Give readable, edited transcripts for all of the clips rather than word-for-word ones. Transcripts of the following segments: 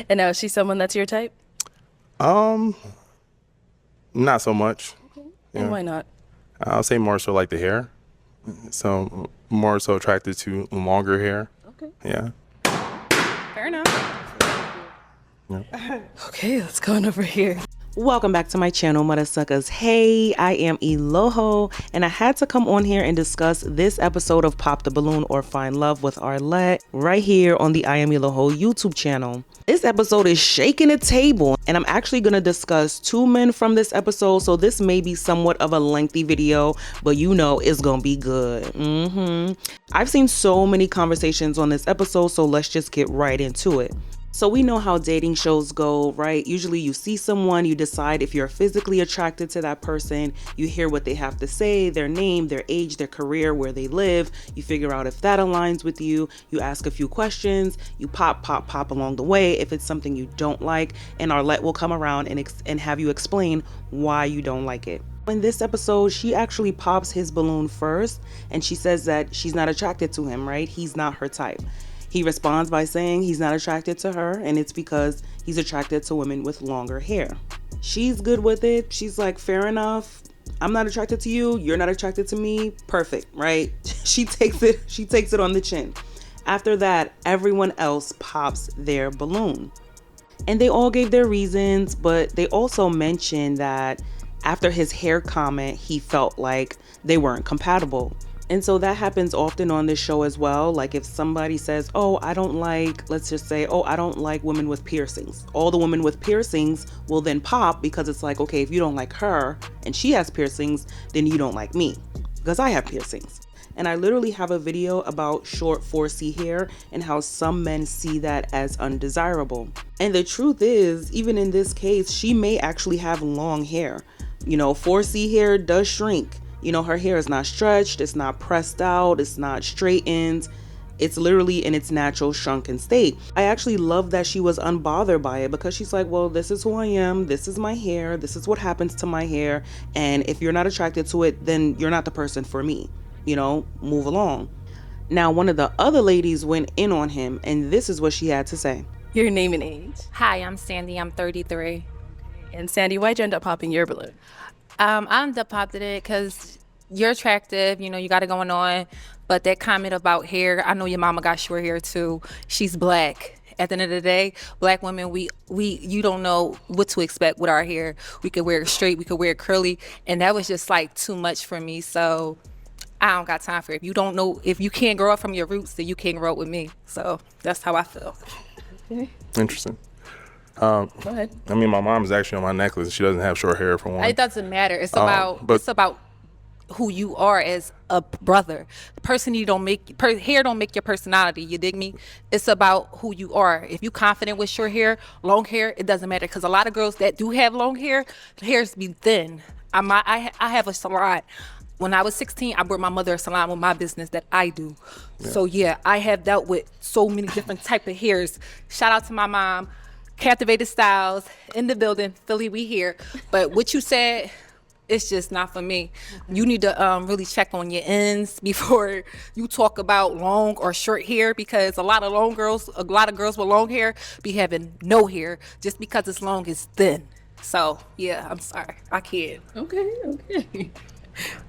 And now, is she someone that's your type? Not so much. Okay. Yeah. And why not? I'll say more so like the hair. So more so attracted to longer hair. Okay. Yeah. Fair enough. Yeah. Okay, let's go on over here. Welcome back to my channel, Mother Suckers. Hey, I am Eloho, and I had to come on here and discuss this episode of Pop the Balloon or Find Love with Arlette right here on the I Am Eloho YouTube channel. This episode is shaking the table, and I'm actually going to discuss 2 men from this episode, so this may be somewhat of a lengthy video, but you know it's going to be good. I've seen so many conversations on this episode, so let's just get right into it. So we know how dating shows go, right? Usually you see someone, you decide if you're physically attracted to that person, you hear what they have to say, their name, their age, their career, where they live, you figure out if that aligns with you, you ask a few questions, you pop along the way if it's something you don't like, and Arlette will come around and have you explain why you don't like it. In this episode, she actually pops his balloon first, and she says that she's not attracted to him, right? He's not her type. He responds by saying he's not attracted to her, and it's because he's attracted to women with longer hair. She's good with it. She's like, fair enough. I'm not attracted to you. You're not attracted to me. Perfect, right? She takes it on the chin. After that, everyone else pops their balloon. And they all gave their reasons, but they also mentioned that after his hair comment, he felt like they weren't compatible. And so that happens often on this show as well. Like if somebody says, oh, I don't like, let's just say, oh, I don't like women with piercings. All the women with piercings will then pop because it's like, okay, if you don't like her and she has piercings, then you don't like me because I have piercings. And I literally have a video about short 4C hair and how some men see that as undesirable. And the truth is, even in this case, she may actually have long hair. You know, 4C hair does shrink. You know, her hair is not stretched, it's not pressed out, it's not straightened. It's literally in its natural shrunken state. I actually love that she was unbothered by it because she's like, well, this is who I am, this is my hair, this is what happens to my hair, and if you're not attracted to it, then you're not the person for me. You know, move along. Now, one of the other ladies went in on him, and this is what she had to say. Your name and age. Hi, I'm Sandy. I'm 33. And Sandy, why'd you end up popping your balloon? I ended up popping it because you're attractive, you know, you got it going on. But that comment about hair, I know your mama got short hair too. She's black. At the end of the day, black women, you don't know what to expect with our hair. We could wear it straight, we could wear it curly, and that was just like too much for me. So I don't got time for it. If you don't know, if you can't grow up from your roots, then you can't grow up with me. So that's how I feel. Okay. Interesting. Go ahead. I mean, my mom's actually on my necklace. She doesn't have short hair for one. It doesn't matter. It's about who you are as a brother. Hair don't make your personality. You dig me? It's about who you are. If you confident with short hair, long hair, it doesn't matter. Because a lot of girls that do have long hair, the hairs be thin. I have a salon. When I was 16, I brought my mother a salon with my business that I do. Yeah. So yeah, I have dealt with so many different type of hairs. Shout out to my mom. Captivated Styles in the building. Philly, we here. But what you said, it's just not for me. You need to really check on your ends before you talk about long or short hair, because a lot of girls with long hair be having no hair just because it's long, it's thin. So yeah, I'm sorry, I can't. Okay.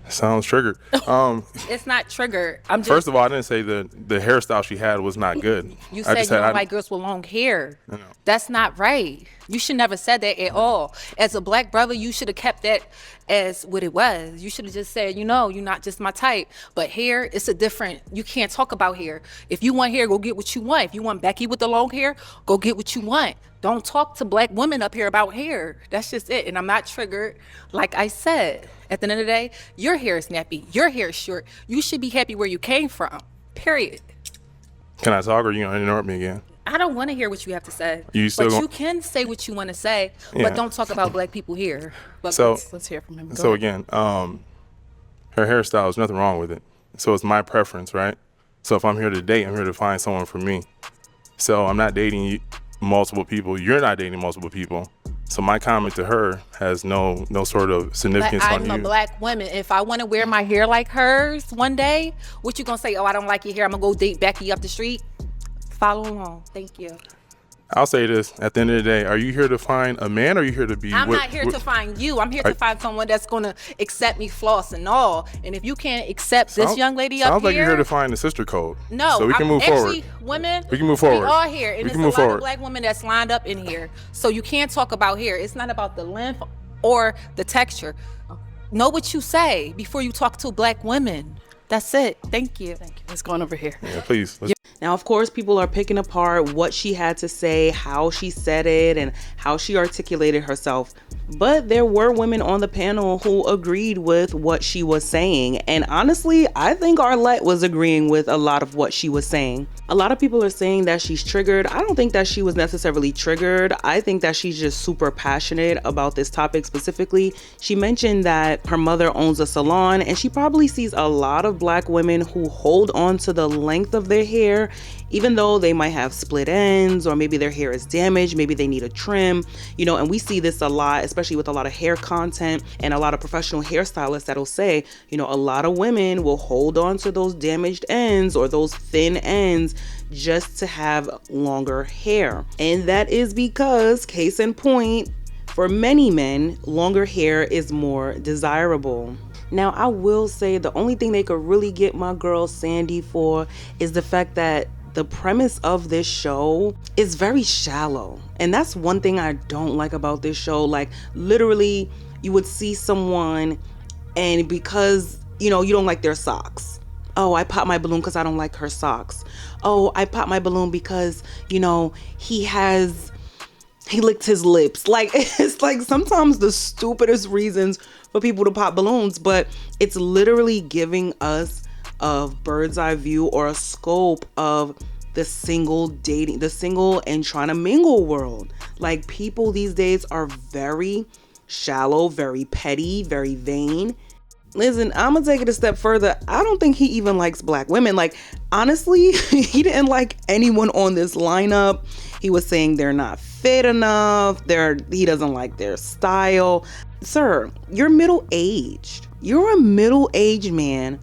Sounds triggered. It's not triggered. First of all, I didn't say the hairstyle she had was not good. You said you don't like girls with long hair. No. That's not right. You should never said that at all. As a black brother, you should have kept that as what it was. You should have just said, you know, you're not just my type. But hair, it's a different, you can't talk about hair. If you want hair, go get what you want. If you want Becky with the long hair, go get what you want. Don't talk to black women up here about hair. That's just it. And I'm not triggered. Like I said, at the end of the day, your hair is nappy. Your hair is short. You should be happy where you came from. Period. Can I talk, or are you going to interrupt me again? I don't want to hear what you have to say. You can say what you want to say, but don't talk about black people here. But let's hear from him. So again, her hairstyle, there's nothing wrong with it. So it's my preference, right? So if I'm here to date, I'm here to find someone for me. So I'm not dating multiple people. You're not dating multiple people. So my comment to her has no sort of significance on you. I'm a black woman. If I want to wear my hair like hers one day, what you gonna say? Oh, I don't like your hair. I'm gonna go date Becky up the street. Follow along. Thank you. I'll say this. At the end of the day, are you here to find a man or are you here to be I'm not here to find you. I'm here to find someone that's going to accept me, floss and all. And if you can't accept this young lady up here. Sounds like you're here to find the sister code. No. So we can move forward. Women. We can move forward. We are here. And we there's can move a lot forward. of black women that's lined up in here. So you can't talk about hair. It's not about the length or the texture. Know what you say before you talk to black women. That's it. Thank you. Let's go on over here. Yeah, please. Now, of course, people are picking apart what she had to say, how she said it, and how she articulated herself. But there were women on the panel who agreed with what she was saying. And honestly, I think Arlette was agreeing with a lot of what she was saying. A lot of people are saying that she's triggered. I don't think that she was necessarily triggered. I think that she's just super passionate about this topic specifically. She mentioned that her mother owns a salon and she probably sees a lot of black women who hold on to the length of their hair, even though they might have split ends or maybe their hair is damaged, maybe they need a trim, and we see this a lot, especially with a lot of hair content and a lot of professional hairstylists that'll say, a lot of women will hold on to those damaged ends or those thin ends just to have longer hair. And that is because, case in point, for many men, longer hair is more desirable. Now, I will say the only thing they could really get my girl Sandy for is the fact that the premise of this show is very shallow. And that's one thing I don't like about this show. Like, literally, you would see someone and because, you don't like their socks. Oh, I popped my balloon because I don't like her socks. Oh, I popped my balloon because, he licked his lips. Like, it's like sometimes the stupidest reasons for people to pop balloons, but it's literally giving us a bird's eye view or a scope of the single and trying to mingle world. Like, people these days are very shallow, very petty, very vain. Listen, I'm gonna take it a step further. I don't think he even likes black women. Like, honestly, he didn't like anyone on this lineup. He was saying they're not fit enough. He doesn't like their style. Sir, you're middle-aged. You're a middle-aged man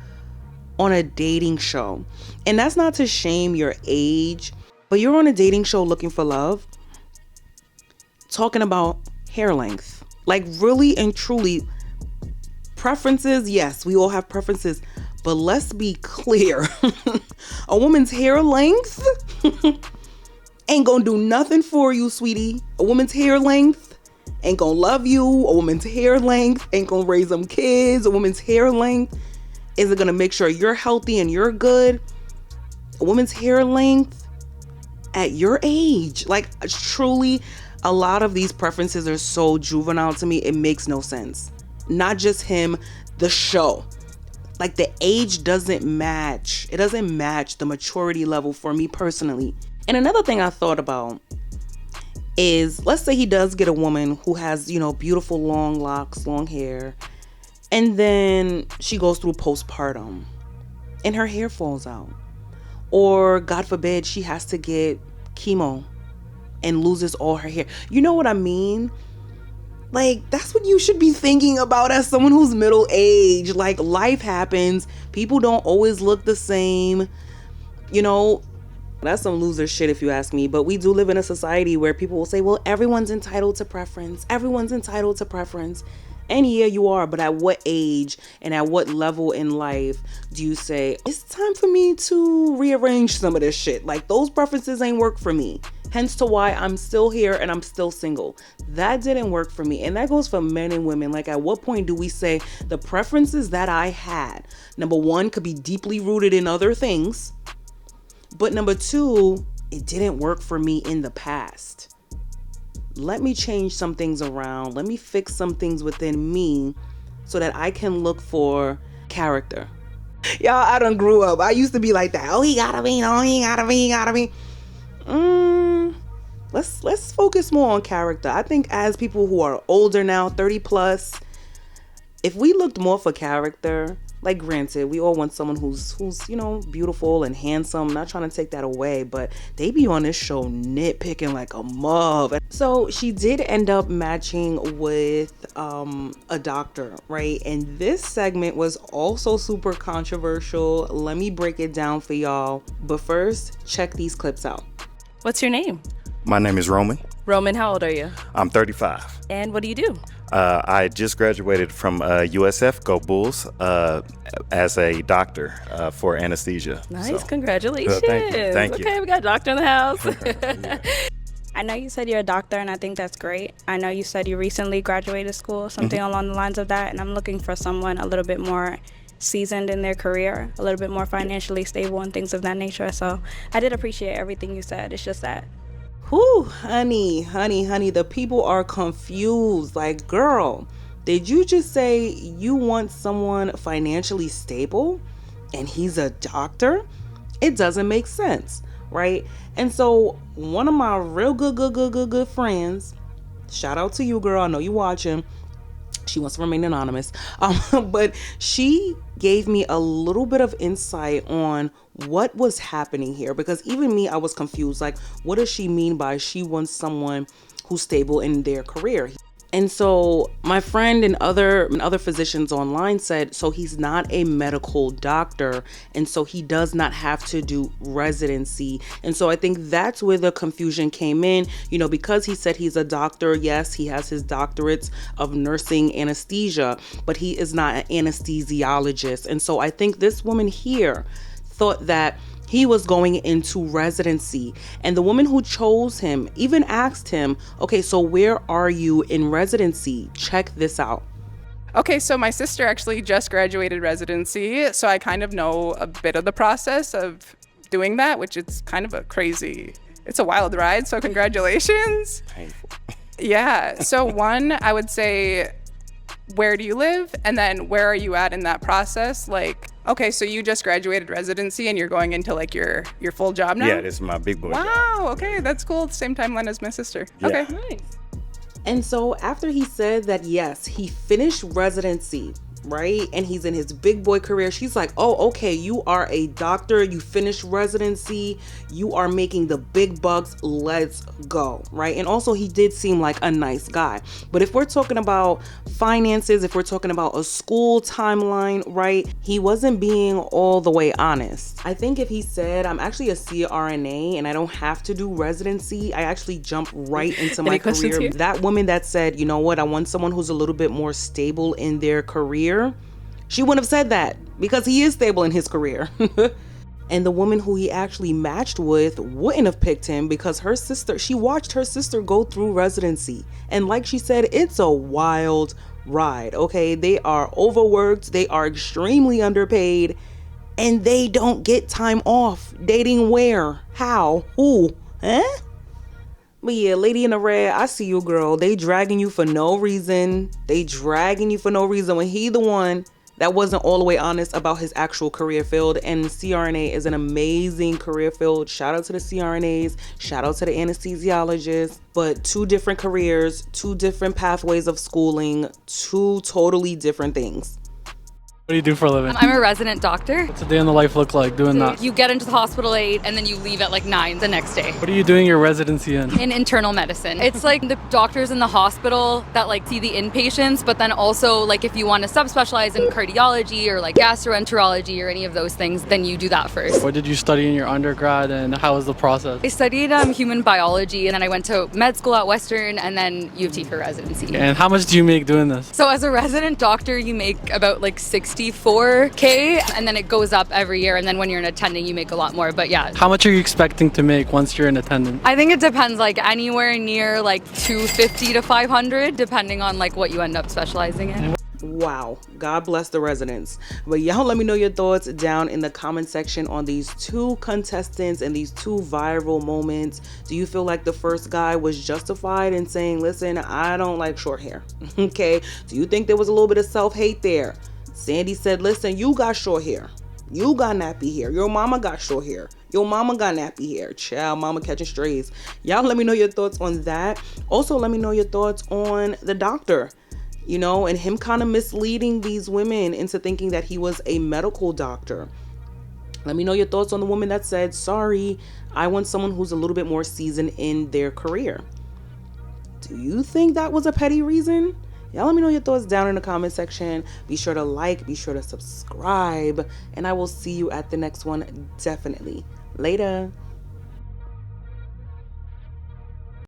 on a dating show. And that's not to shame your age, but you're on a dating show looking for love, talking about hair length. Like, really and truly, preferences, yes, we all have preferences, but let's be clear. A woman's hair length ain't gonna do nothing for you, sweetie. A woman's hair length ain't gonna love you. A woman's hair length ain't gonna raise them kids. A woman's hair length isn't gonna make sure you're healthy and you're good. A woman's hair length at your age, like, truly, a lot of these preferences are so juvenile to me, it makes no sense. Not just him, the show. Like, the age doesn't match. It doesn't match the maturity level for me personally. And another thing I thought about is, let's say he does get a woman who has, beautiful long locks, long hair, and then she goes through postpartum and her hair falls out. Or, God forbid, she has to get chemo and loses all her hair. You know what I mean? Like, that's what you should be thinking about as someone who's middle-aged. Like, life happens. People don't always look the same. That's some loser shit if you ask me. But we do live in a society where people will say, well, everyone's entitled to preference. Everyone's entitled to preference. And yeah, you are. But at what age and at what level in life do you say, it's time for me to rearrange some of this shit? Like, those preferences ain't work for me. Hence to why I'm still here and I'm still single. That didn't work for me. And that goes for men and women. Like, at what point do we say the preferences that I had, number one, could be deeply rooted in other things, but number two, it didn't work for me in the past. Let me change some things around. Let me fix some things within me so that I can look for character. Y'all, I done grew up. I used to be like that. Oh, he gotta be. Oh, he gotta be. Let's focus more on character. I think as people who are older now, 30 plus, if we looked more for character, like, granted, we all want someone who's beautiful and handsome. Not trying to take that away, but they be on this show nitpicking like a mug. So she did end up matching with a doctor, right? And this segment was also super controversial. Let me break it down for y'all. But first, check these clips out. What's your name? My name is Roman. Roman, how old are you? I'm 35. And what do you do? I just graduated from USF, Go Bulls, as a doctor for anesthesia. Nice, So, congratulations. Thank you. Okay, we got a doctor in the house. I know you said you're a doctor, and I think that's great. I know you said you recently graduated school, something along the lines of that, and I'm looking for someone a little bit more seasoned in their career, a little bit more financially stable and things of that nature. So I did appreciate everything you said. It's just that. Whew, honey, the people are confused. Like, girl, did you just say you want someone financially stable and he's a doctor? It doesn't make sense, right? And so one of my real good friends, shout out to you, girl, I know you watching. She wants to remain anonymous, but she gave me a little bit of insight on what was happening here, because even me, I was confused. Like, what does she mean by she wants someone who's stable in their career? And so my friend and other physicians online said, so he's not a medical doctor, and so he does not have to do residency. And so I think that's where the confusion came in, you know, because he said he's a doctor. Yes, he has his doctorates of nursing anesthesia, but he is not an anesthesiologist. And so I think this woman here thought that he was going into residency, and the woman who chose him even asked him, okay, so where are you in residency? Check this out. Okay, so my sister actually just graduated residency, so I kind of know a bit of the process of doing that, which is kind of it's a wild ride, so congratulations. Painful. Yeah, so one, I would say, where do you live? And then where are you at in that process? Like, okay, so you just graduated residency and you're going into like your full job now? Yeah, this is my big boy job. Wow, okay, that's cool. Same timeline as my sister. Yeah. Okay. Nice. And so after he said that, yes, he finished residency, right? And he's in his big boy career. She's like, oh, okay, you are a doctor. You finished residency. You are making the big bucks. Let's go, right? And also he did seem like a nice guy. But if we're talking about finances, if we're talking about a school timeline, right? He wasn't being all the way honest. I think if he said, I'm actually a CRNA and I don't have to do residency, I actually jump right into my career. Here? That woman that said, you know what, I want someone who's a little bit more stable in their career, she wouldn't have said that because he is stable in his career. And the woman who he actually matched with wouldn't have picked him because she watched her sister go through residency. And like she said, it's a wild ride, okay? They are overworked, they are extremely underpaid, and they don't get time off. Dating where? How? Who? Huh? But yeah, lady in the red, I see you, girl. They dragging you for no reason. When he the one that wasn't all the way honest about his actual career field. And CRNA is an amazing career field. Shout out to the CRNAs. Shout out to the anesthesiologists. But two different careers, two different pathways of schooling, two totally different things. What do you do for a living? I'm a resident doctor. What's a day in the life look like doing that? You get into the hospital at 8 and then you leave at like 9 the next day. What are you doing your residency in? In internal medicine. It's like the doctors in the hospital that like see the inpatients, but then also like if you want to subspecialize in cardiology or like gastroenterology or any of those things, then you do that first. What did you study in your undergrad and how was the process? I studied human biology and then I went to med school at Western and then U of T for residency. And how much do you make doing this? So as a resident doctor, you make about like $64K and then it goes up every year, and then when you're an attending you make a lot more. But yeah, How much are you expecting to make once you're in attendance? I think it depends, like anywhere near like 250 to 500 depending on like what you end up specializing in. Wow, God bless the residents. But y'all let me know your thoughts down in the comment section on these two contestants and these two viral moments. Do you feel like the first guy was justified in saying, listen, I don't like short hair? Okay, do you think there was a little bit of self-hate there? Sandy said, listen, you got short hair. You got nappy hair. Your mama got short hair. Your mama got nappy hair. Child, mama catching strays. Y'all let me know your thoughts on that. Also, let me know your thoughts on the doctor, you know, and him kind of misleading these women into thinking that he was a medical doctor. Let me know your thoughts on the woman that said, sorry, I want someone who's a little bit more seasoned in their career. Do you think that was a petty reason? Y'all let me know your thoughts down in the comment section. Be sure to like, be sure to subscribe, and I will see you at the next one, definitely. Later.